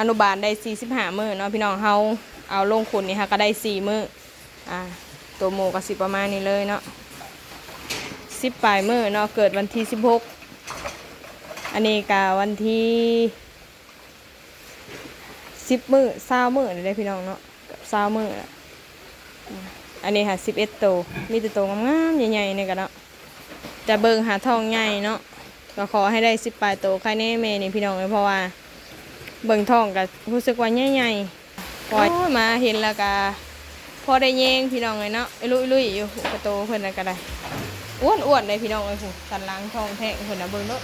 อนุบาลได้45 มื้อเนาะพี่น้องเฮาเอาลงขุนนี่ฮะก็ได้4 มื้อตัวโมก็สิประมาณนี้เลยเนาะ10 ปลายมื้อเนาะเกิดวันที่16อันนี้ก็วันที่10 มื้อ20 มื้อได้พี่น้องเนาะกับ20 มื้ออันนี้ค่ะ11 ตัวมีแต่ตัวงามๆใหญ่ๆนี่ก็เนาะจะเบิ่งหาทองใหญ่เนาะก็ขอให้ได้10 ปลายตัวใครแน่แม่นี่พี่น้องเพราะว่าเบิ่งทองก็รู้สึกว่าใหญ่ๆปล่อยมาเห็นแล้วก็พอได้แยงพี่น้องเลยเนาะลุยๆอยู่กระโตเพิ่นก็ได้อ้วนๆเลยพี่น้องเลยผู้สันหลังทองแท่งเพิ่นน่ะเบิ่งเนาะ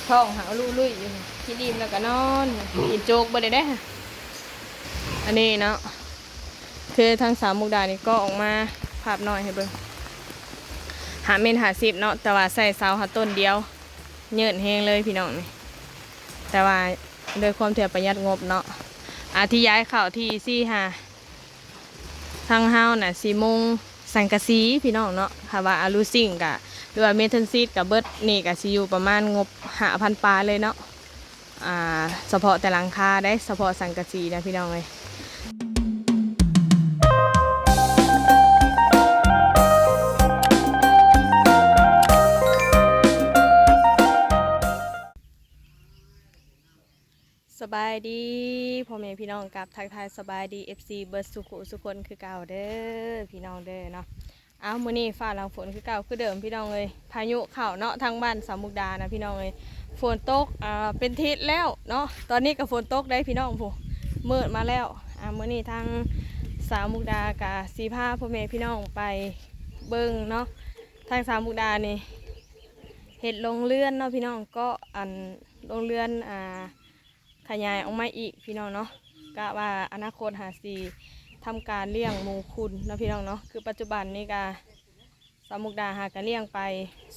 ทองหาลุยๆอยู่ที่ดินแล้วก็นอนกินโจ๊กบ่ได้อันนี้เนาะคือทางสามมุกดานี่ก็ออกมาภาพน้อยให้เบิ่ง5 เมตร 50เนาะแต่ว่าใส่เสาต้นเดียวเยินแห้งเลยพี่น้องนี่แต่ว่าโดยความเถื่อประหยัดงบเนาะที่ย้ายเข้าที่ซี่หาทางเฮาน่ะ4 โมงสังกะสีพี่น้องเนาะค่ะว่าอาลูซิ่งกะหรือว่าเมทัลซีดกับเบิร์ดนี่กะสิอยู่ประมาณงบ5,000 ปาเลยเนาะเฉพาะแต่หลังคาได้เฉพาะสังกะสีนะพี่น้องเลยสบายดีพ่อแม่พี่น้องกับทักทายสบายดี FC เบิร์ดสุขุสุคนคือเก่าเด้อพี่น้องเด้อเนาะมื้อนี้ฟ้าหลังฝนคือเก่าคือเดิมพี่น้องเลยพายุเข้าเนาะทางบ้านสามมุกดานะพี่น้องเลยฝนตกเป็นทิศแล้วเนาะตอนนี้ก็ฝนตกได้พี่น้องผู้มืดมาแล้วมื้อนี้ทางสามมุกดากับสีผ้าพ่อแม่พี่น้องไปเบิ่งเนาะทางสามมุกดานี่เห็ดลงเลื่อนเนาะพี่น้องก็ลงเลื่อนขยายออกมาอีกพี่น้องเนาะกะว่าอนาคตหาสีทำการเลี้ยงหมูคุณนะพี่น้องเนาะคือปัจจุบันนี้กาสามมุกดาหากันเลี้ยงไป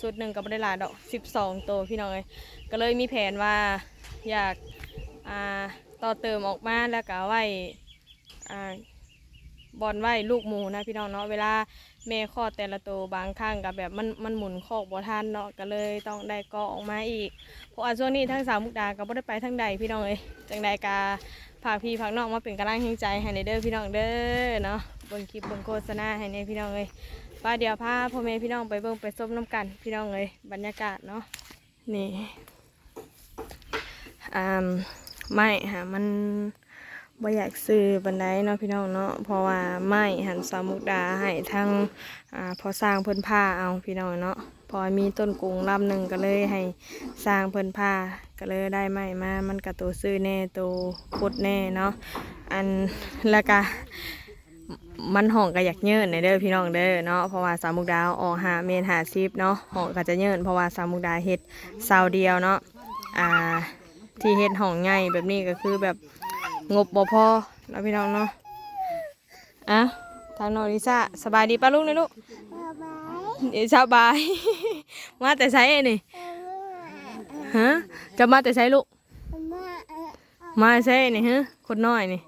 สุดหนึ่งกับได้หลายดอก12 ตัวพี่น้องเลยก็เลยมีแผนว่าอยากต่อเติมออกมาแล้วก็ไว้บอลไว้ลูกหมูนะพี่น้องเนาะเวลาแม่คลอดแต่ละตัวบางครั้งกับแบบมันหมุนคอกบ่ทันเนาะก็เลยต้องได้กอออกมาอีกเพราะช่วงนี้ทั้งสามมุกดาก็บ่ได้ไปทั้งใดพี่น้องเลยจังใดกาฝากพี่ฝากน้องมาเป็นกำลังใจให้ในเด้อพี่น้องเด้อเนาะเบิ่งคลิปเบิ่งโฆษณาให้ในพี่น้องเลยป้าเดี๋ยวพาพ่อแม่พี่น้องไปเบิ่งไปส้มน้ำกันพี่น้องเลยบรรยากาศเนาะนี่ไม่มันบ่อยากซื้อบันไดเนาะพี่น้องเนาะเพราะว่าไม่หันสามมุกดาให้ทั้งพอสร้างเพิ่นผ้าเอาพี่น้องเนาะพอมีต้นกุ้งลำหนึ่งก็เลยให้สร้างเพิ่นผ้าก็เลยได้ไม้มามันก็ตัวซื้อแน่ตัวพุดแน่เนาะแล้วก็มันห้องก็อยากเยินในเด้อพี่น้องเด้อเนาะเพราะว่าสามมุกดาออก5 เมตร 50เนาะห้องก็จะเยินเพราะว่าสามมุกดาเฮ็ดเสาเดียวเนาะที่เฮ็ดห้องใหญ่แบบนี้ก็คือแบบงบบ่พอแล้วพี่น้องเนาะทางน้องลิซ่าสบายดีป้าลุงนะลูกสบาย มาแต่ใช้นี่ฮะจะมาแต่ใช้ลูกมาใช้นี่ฮะคนน้อยนี่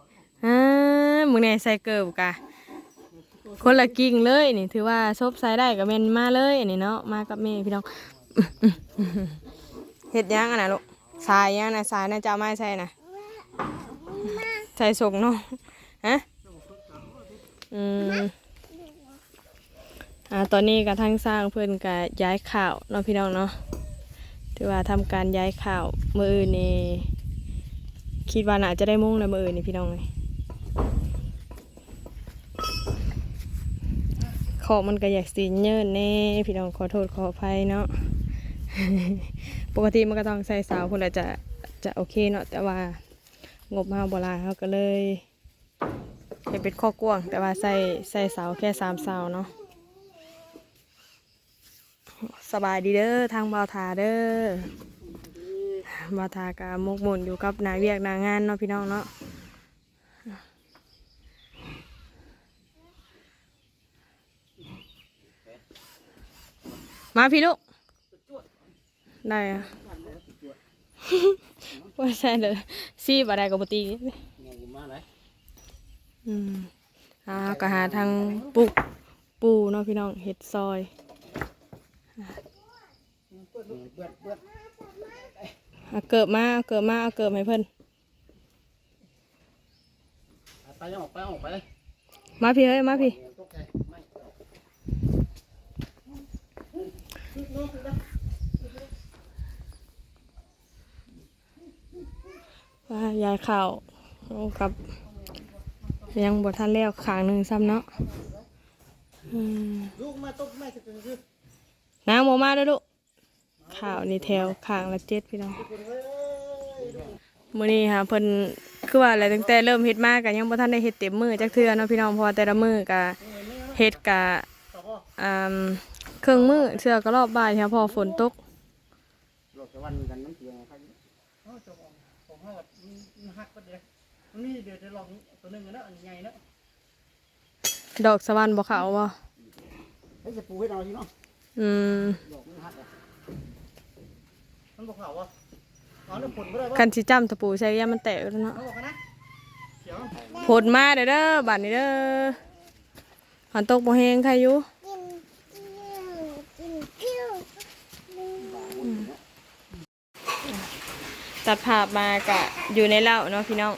มึงเนี่ยใส่เกิบกะคนละกิ่งเลยนี่ถือว่าซบใส่ได้กับเมนมาเลยนี่เนาะมากับเมย์พี่น้องเห็ดย่างนะลูกสายย่างนะสายนะจะเอาไม้ใส่นะใส่ส่งเนาะฮะตอนนี้กระทั่งสร้างเพื่อนกับย้ายข่าวเนาะพี่น้องเนาะถือว่าทำการย้ายข่าวมือนี่คิดว่าน่าจะได้มุ่งในมือนี่พี่น้องเลยขอมันก็อยากสีเยินแน่พี่น้องขอโทษขออภัยเนาะ ปกติมันก็ต้องใส่สาวคนละจะโอเคเนาะแต่ว่างบมาโบราณเขาก็เลยเป็นข้อกว้างแต่ว่าใส่เสาแค่3 เสาเนาะสบายดีเด้อทางบ่าวทาเด้อบ่าวทากะมกมุ่นอยู่กับนายเวียกนางานเนาะพี่น้องเนาะมาพี่ลูกได้อะว่าใช่เลยซีบอะไรกับปตีก็หาทางปูเนาะพี่น้องเห็ดซอยเกิบมาเอาเกิบให้เพิ่น ไปออกไปเลย มาพี่เฮ้ยมาพี่ว่ายายข่าวกับยังบทท่านแล้วขางหนึ่งซ้ำเนาะ ลูกมาตุ๊กแม่จะเป็นคือ น้ำโมมาด้วยลูกข่าวนี่แถวขางละ7พี่น้องมื้อนี้ค่ะเพิ่นคือว่าอะไรตั้งแต่เริ่มเฮ็ดมาก็ยังบ่ทันได้เฮ็ดเต็มมือจักเทื่อเนาะพี่น้องเพราะว่าแต่ละมือก็เฮ็ดก็เครื่องมือเทื่อก็รอบบ่ายค่ะพอฝนตก หลอกจะวันกันน้ำเสียงใครจบผมให้แบบมันหักก็เดี๋ยวมันนี่เดี๋ยวจะลองตัวนึงกันนะอันใหญ่นะ ดอกสะวันบ่ขาวบ่ เฮ้ยจะปูให้เราทีเนาะ ดอกมันหักอ่ะมันบอกเขาว่าเอาเรื่องผลไม่ได้ว่า คันสิจ้ำตะปูใช้ยามันแตกแล้วเนาะ เขาบอกกันนะเขียว ผลมาเด้อบัดนี้เด้อหันตกบ่แฮงใครอยู่ตัดภาพมากะอยู่ในเล่าเนาะพี่น้อง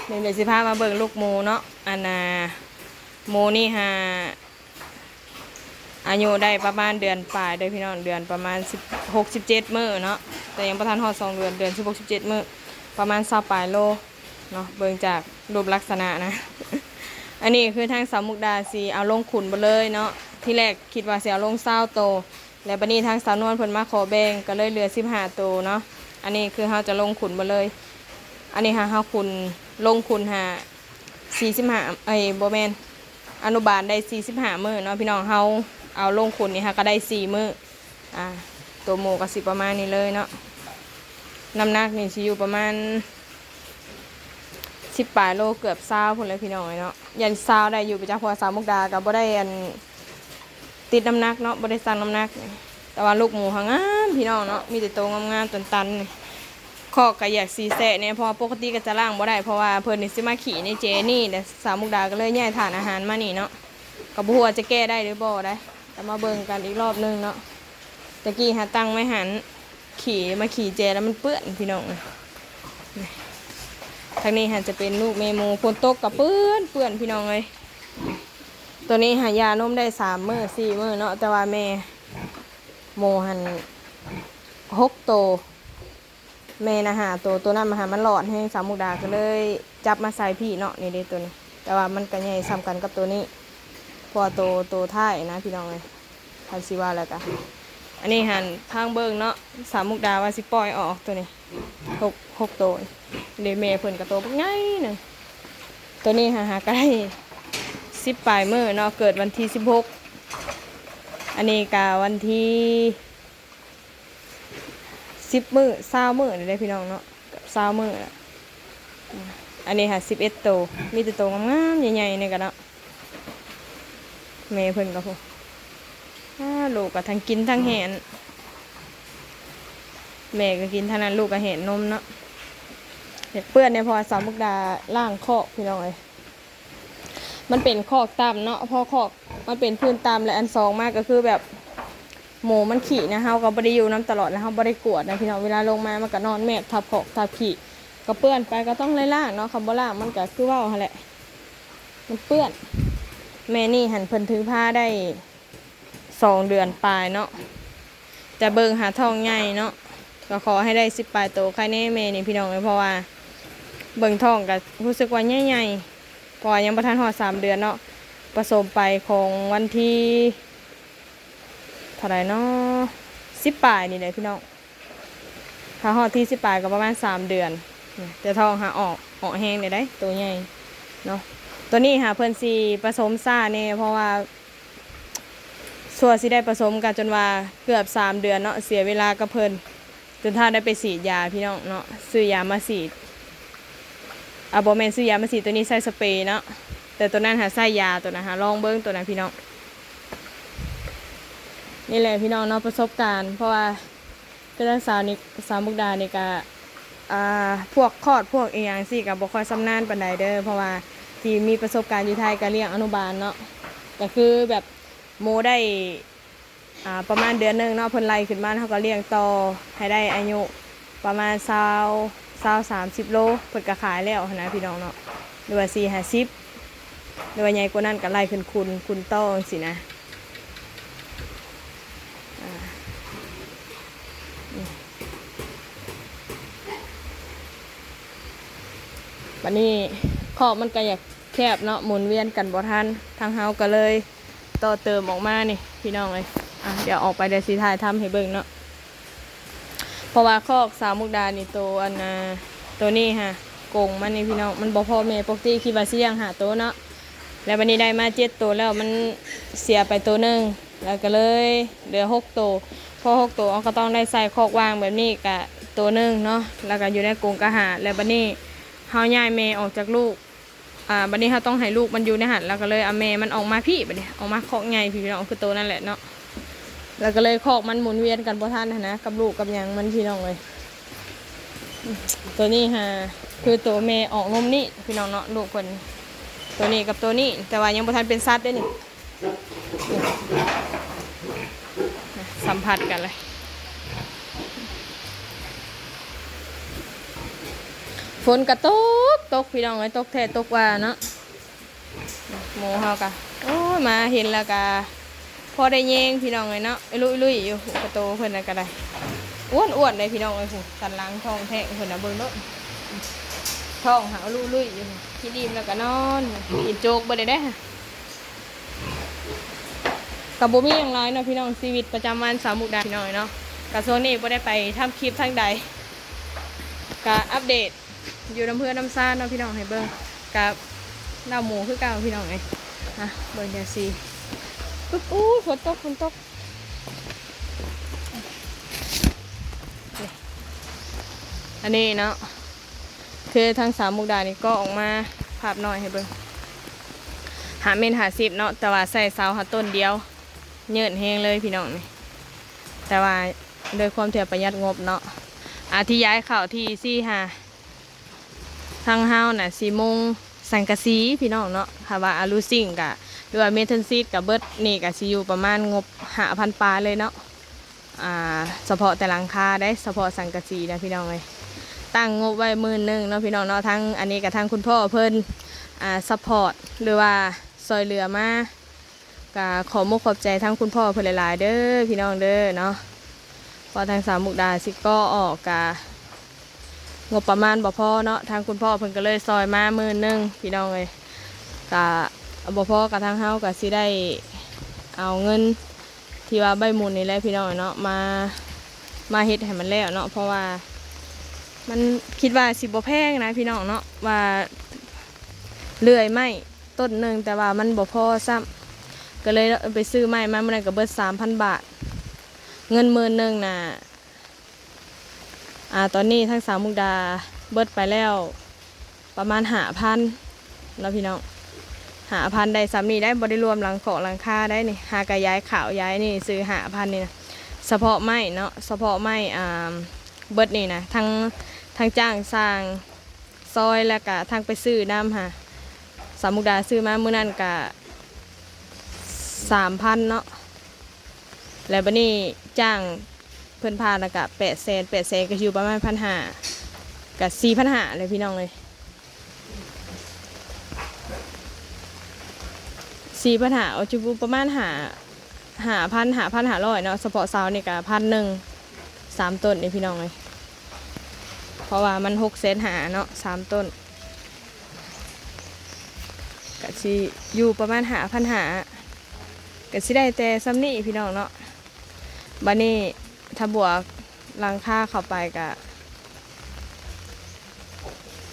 เดี๋ยวสิพามาเบิ่งลูกหมูเนาะอันน่ะหมูนี่ฮะอายุได้ประมาณเดือนปลายเด้อพี่น้องเดือนประมาณ16-17 มื้อเนาะแต่ยังประทานฮอด2 เดือนเดือน16-17 มื้อประมาณ20ปลายโลเนาะเบิ่งจากรูปลักษณะนะ อันนี้คือทางสาวมุกดาสีเอาลงขุนไปเลยเนาะที่แรกคิดว่าสิเอาลง20โตแล้วบัดนี้ทางสาวนวลเพิ่นมาขอแบ่งก็เลยเหลือ15โตเนาะอันนี้คือเราจะลงขุนไปเลยอันนี้หาเฮาขุนลงขุนหา45บ่แม่นอนุบาลได้45มื้อเนาะพี่น้องเฮาเอาลงขุนนี่ฮะก็ได้4 มื้อตัวหมูก็สิประมาณนี้เลยเนาะน้ำหนักนี่สิอยู่ประมาณ10 ปลายโลเกือบ20พุ่นเลยพี่น้องเนาะยัน20ได้อยู่ไปจากหัวสาวมุกดาก็บ่ได้อันติดน้ำหนักเนาะบ่ได้สั่งน้ำหนักแต่ว่าลูกหมูหางามพี่น้องเนาะมีแต่โตงามๆตันๆนี่คอกก็อยากสีแสะเนี่ยเพราะปกติก็จะล่างบ่ได้เพราะว่าเพิ่นนี่สิมาขี่ในเจนี่แต่สาวมุกดาก็เลยย้ายฐานอาหารมานี่เนาะก็บ่ฮู้ว่าจะแก้ได้หรือบ่ได้แต่มาเบิ่งกันอีกรอบนึงเนาะตะกี้หาตั้งไว้หันขี่มาขี่เจแล้วมันเปื้อนพี่น้องทางนี้หันจะเป็นลูกเมมูฝนตกกับเปื้อนพี่น้องเลยตัวนี้หายานมได้3 มื้อ4 มื้อเนาะแต่ว่าแม่โมหัน6 โตแม่นะหาตัวนั้นมาหามันหลอดให้สาวมุกดาก็เลยจับมาใส่พี่เนาะนี่เด้ตัวนี้แต่ว่ามันก็ใหญ่ซ้ำกันกับตัวนี้พอตัวท้ายนะพี่น้องเลยทันสิว่าแล้วกันอันนี้หันทางเบิ้งเนาะสาวมุกดาว่าสิปล่อยออกตัวนี้6 โตเดเมเพิ่นกับตัวพวกง่ายหนึ่งตัวนี้หาก็ได้10 ปลายมื้อเนาะเกิดวันที่16อันนี้กะวันที่10 มื้อ20 มื้อได้พี่น้องเนาะกับ20 มื้อละอันนี้ค่ะ11 โตมีแต่โตงามๆใหญ่ๆนี่กันเนาะแม่เพิ่นก็พอลูกก็ทั้งกินทั้งแหนแม่ก็กินทั้งนั้นลูกก็แหนนมเนาะเห็ดเปื้อนเนี่ยพอสาวมุกดาล่างคอกพี่น้องเลยมันเป็นคอกตามเนาะพอคอกมันเป็นพื้นตามและอัน2มากก็คือแบบหมูมันขี่นะเฮาก็บ่ได้อยู่น้ำตลอดแล้วเฮาบ่ได้กวดนะพี่น้องเวลาลงมามันก็นอนแมบทับขอกทับขี่ก็เปื้อนไปก็ต้องไล่ล่างเนาะคำบ่ล่างมันก็คือว่าหั่นแหละมันเปื้อนแม่นี่หันเพิ่นถือผ้าได้2 เดือนปลายเนาะจะเบิ่งหาทองใหญ่เนาะก็ขอให้ได้10 ปลายโตใครแน่แม่นี่พี่น้องเลยเพราะว่าเบิ่งทองก็รู้สึกว่าใหญ่ๆพอยังบ่ทันฮอด3 เดือนเนาะผสมไปของวันที่เท่าไหร่เนาะ10 ปลายนี่แหละพี่น้องถ้าฮอดที่10 ปลายก็ประมาณ3 เดือนแต่ทองหาออกแห้งเลยได้ตัวใหญ่เนาะตัวนี้หาเพิ่นสิผสมซ่าเนี่ยเพราะว่าส่วนสิได้ผสมกันจนว่าเกือบ3 เดือนเนาะเสียเวลากับเพิ่นจนถ้าได้ไปฉีดยาพี่น้องเนาะซื้อยามาฉีดบ่แม่นซื้อยามาฉีดตัวนี้ใส่สเปรย์เนาะแต่ตัวนั้นหาใส่ยาตัวนั้นหาลองเบิ้งตัวนั้นพี่น้องนี่แหละพี่น้องเนาะประสบการณ์เพราะว่าก็ได้สาวมุกดานี่ก็พวกคลอดพวกอีหยังสิก็บ่ค่อยชำนาญปานใดเด้อเพราะว่าที่มีประสบการณ์อยู่ไทยก็เลี้ยงอนุบาลเนาะก็คือแบบโมได้ประมาณเดือนนึงเนาะเพิ่นไล่ขึ้นมาเขาก็เลี้ยงต่อให้ได้อายุประมาณ20-30 โลเพิ่นก็ขายแล้วนะพี่น้องเนาะ หรือว่า450หรือว่าใหญ่กว่านั้นก็ไล่ขึ้นคุณต่อสินะวันนี้ขอบมันก็อยากแคบเนาะหมุนเวียนกันบ่ทันทางเฮาก็เลยต่อเติมออกมานี่พี่น้องเลยเดี๋ยวออกไปเดี๋ยวสิถ่ายทำให้เบิ่งเนาะเพราะว่าคอกสาวมุกดานี่ตัวนี้ฮะกงมันนี่พี่น้องมันบ่พอแม่ปกติคิดว่าสิยังหาตัวเนาะแล้ววันนี้ได้มา7ตัวแล้วมันเสียไปตัวนึงแล้วก็เลยเหลือ6ตัวพอ6ตัวก็ต้องได้ใส่คอกวางแบบนี้กะตัวนึงเนาะแล้วก็อยู่ในกรงกระหาแล้วบัดนี้เฮาย้ายแม่ออกจากลูกบัดนี้เฮาต้องให้ลูกมันอยู่ในหันแล้วก็เลยเอาแม่มันออกมาพี่บัดนี้ออกมาคอกใหญ่พี่น้องคือตัวนั่นแหละเนาะแล้วก็เลยคอกมันหมุนเวียนกันบ่ทันนะกับลูกกับหยังมันพี่น้องเลยตัวนี้ฮะคือตัวแม่ออกนมนี่พี่น้องเนาะลูกคนตัวนี้กับตัวนี้แต่ว่ายังบ่ทันเป็นสัตว์ได้นี่สัมผัสกันเลยฝนกระตกพี่น้องเลยตกแท้ตกว่าเนาะหมูเฮากะโอ้ยมาเห็นแล้วกะพอได้แยงพี่น้องเลยเนาะลุยอยู่กระโตเพิ่นน่ะก็ได้อ้วนเลยพี่น้องเลยผู้สันหลังท้องแท้เพิ่นน่ะเบิ่งเนาะท้องหาลุยอยู่กินอิ่มแล้วก็นอนกินโจ๊กบ่ได้ค่ะกับบ่มีอย่างไรเนาะพี่น้องชีวิตประจำวันสาวมุกดาพี่น้องเนาะกับช่วงนี้บ่ได้ไปทำคลิปทางใดกับอัปเดตอยู่น้ำเพื่อนน้ำซ่าเนาะพี่น้องให้เบิ่งกับดาวหมูคือเก่าพี่น้องไงเบิ่งเดี๋ยวสิปุ๊บฝนตกอันนี้เนาะคือทางสาวมุกดานี่ก็ออกมาภาพน้อยให้เบิ่ง50เนาะแต่ว่าใส่เสาต้นเดียวเยินแห้งเลยพี่น้องนี่แต่ว่าโดยความเทียบประหยัดงบเนาะที่ย้ายเข่าที่ทางเฮาน่ะ4 โมงสังกะสีพี่น้องเนาะค่ะว่าอารูซิ่งกะหรือว่าเมทัลซีดกับเบิร์ดนี่กะสิอยู่ประมาณงบ5,000 ปาเลยเนาะเฉพาะแต่หลังคาได้เฉพาะสังกะสีนะพี่น้องเลยตั้งงบไว้10,000เนาะพี่น้องเนาะทั้งอันนี้กับทางคุณพ่อเพิ่นซัพพอร์ตหรือว่าซอยเหลือมาก็ขอมุกขอบใจทั้งคุณพ่อเพิ่นหลายๆเด้อพี่น้องเด้อเนาะพอทางสาวมุกดาสิก็ออกกะงบประมาณบ่พอเนาะทางคุณพ่อเพิ่นก็เลยซอยมา10,000พี่น้องเลยกะบ่พอกับทางเฮาก็สิได้เอาเงินที่ว่าใบหมุนนี่แหละพี่น้องเนาะมาเฮ็ดให้มันแล้วเนาะเพราะว่ามันคิดว่าสิบ่แพงนะพี่น้องเนาะว่าเลื่อยไม้ต้นหนึ่งแต่ว่ามันบ่พอซ้ำก็เลยไปซื้อไม้มาเมื่อไหร่ก็เบิด3,000 บาทเงิน10,000น่ะตอนนี้ทั้งสาวมุกดาเบิดไปแล้วประมาณ5,000แล้วพี่น้อง5,000ได้ซ้ำนี่ได้บ่ได้รวมหลังของหลังคาได้นี่หากระย้ายขาวย้ายนี่ซื้อ5,000นี่นะเฉพาะไม้เนาะเฉพาะไม้เบิดนี่นะทั้งจ้างสร้างซอยแล้วก็ทั้งไปซื้อน้ำค่ะสาวมุกดาซื้อมาเมื่อนั้นก็3,000เนาะแล้วบัดนี้จ้างเพิ่นพาแล้วก็800,000ก็อยู่ประมาณ1,500กับ4,500เลยพี่น้องเลย4,500เอาจุประมาณ5,500เนาะเฉพาะเสานี่ก็1,000 3 ต้นนี่พี่น้องเลยเพราะว่ามัน6,500,000เนาะ3 ต้นก็สิอยู่ประมาณ5,500ก็สิได้แต่ซ้ำนี่พี่น้องเนาะบัดนี้ถ้าบวกหลังคาเข้าไปก็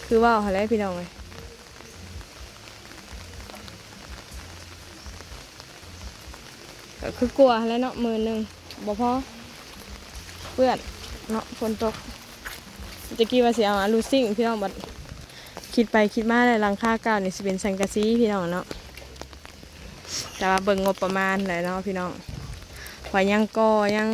คือว่าอะไรพี่น้องเลยก็คือกลัวแล้วเนาะ10,000บ่พอเปื้อนเนาะฝนตกจะกี้ว่าสิเอาลูซิ่งพี่น้องบัดคิดไปคิดมาเลยหลังคาเก่านี่สิเป็นสังกะสีพี่น้องเนาะแต่ว่าเบิ่งงบประมาณเลยเนาะพี่น้องว่ายังยัง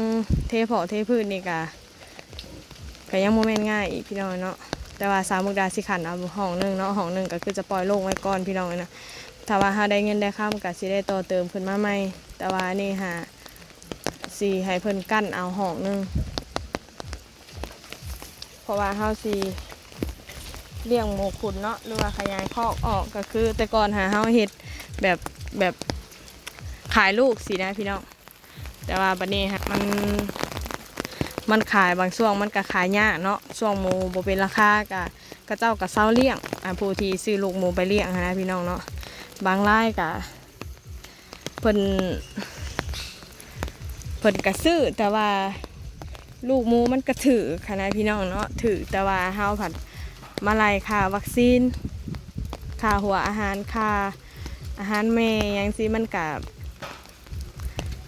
เทเพาะเทพืชนี่ก็ยังโมเมนต์ง่ายอีกพี่น้องเนาะแต่ว่าสาวมุกดาสิขันเอาห้องนึงเนาะห้องนึงก็คือจะปล่อยโล่งไว้ก่อนพี่น้องนะถ้าว่าหาได้เงินได้ค่ามันก็สิได้ต่อเติมขึ้นมาใหม่แต่ว่านี่สิให้เพิ่นกั้นเอาห้องนึงเพราะว่าเฮาสิ เลี้ยงหมูขุนเนาะหรือว่าขยายคอกออกก็คือ แต่ก่อนหาเฮาเฮ็ดแบบขายลูกสินะพี่น้องแต่ว่าบัดนี้ฮะมันขายบางช่วงมันก็ขายยากเนาะช่วงหมูบ่เป็นราคาก็เจ้าก็เซาเลี้ยงผู้ที่ซื้อลูกหมูไปเลี้ยงนะพี่น้องเนาะบางรายก็เพิ่นก็ซื้อแต่ว่าลูกหมูมันก็ถือค่ะนะพี่น้องเนาะถือแต่ว่าเฮาผัดมาไล่ค่าวัคซีนค่าหัวอาหารค่าอาหารแม่อย่างสิมันก็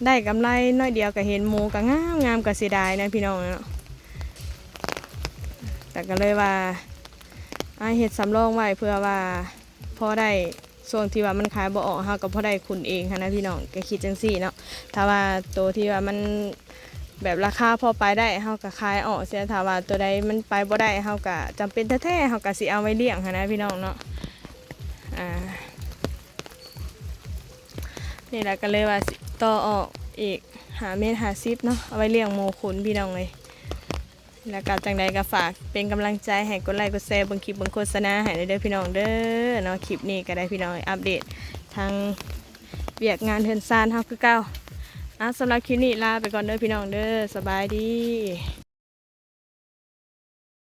ได้กำไรน้อยเดียวก็เห็นหมูก็งามก็เสียดายนะพี่น้องเนาะแต่ก็เลยว่าเฮ็ดสำรองไว้เพื่อว่าพอได้ช่วงที่ว่ามันขายบ่ออกเฮาก็พอได้คุณเองค่ะนะพี่น้องก็คิดจังซี่เนาะถ้าว่าตัวที่ว่ามันแบบราคาพอไปได้เฮาก็ขายออกเสียถ้าว่าตัวใดมันไปบ่ได้เฮาก็จำเป็นแท้ๆเฮาก็สิเอาไว้เลี้ยงค่ะนะพี่น้องเนาะนี่แหละก็เลยว่าสิต่อออกอีก5 เมตร 50เนาะเอาไว้เลี้ยงหมูขุนพี่น้องเลยแล้วก็จังใดก็ฝากเป็นกำลังใจให้กดไลค์กดแชร์เบิ่งคลิปเบิ่งโฆษณาให้เด้อพี่น้องเด้อเนาะคลิปนี้ก็ได้พี่น้องอัปเดตทางเวียกงานเฮือนซานเฮาคือเก่าสำหรับคลิปนี้ลาไปก่อนเด้อพี่น้องเด้อสบายดี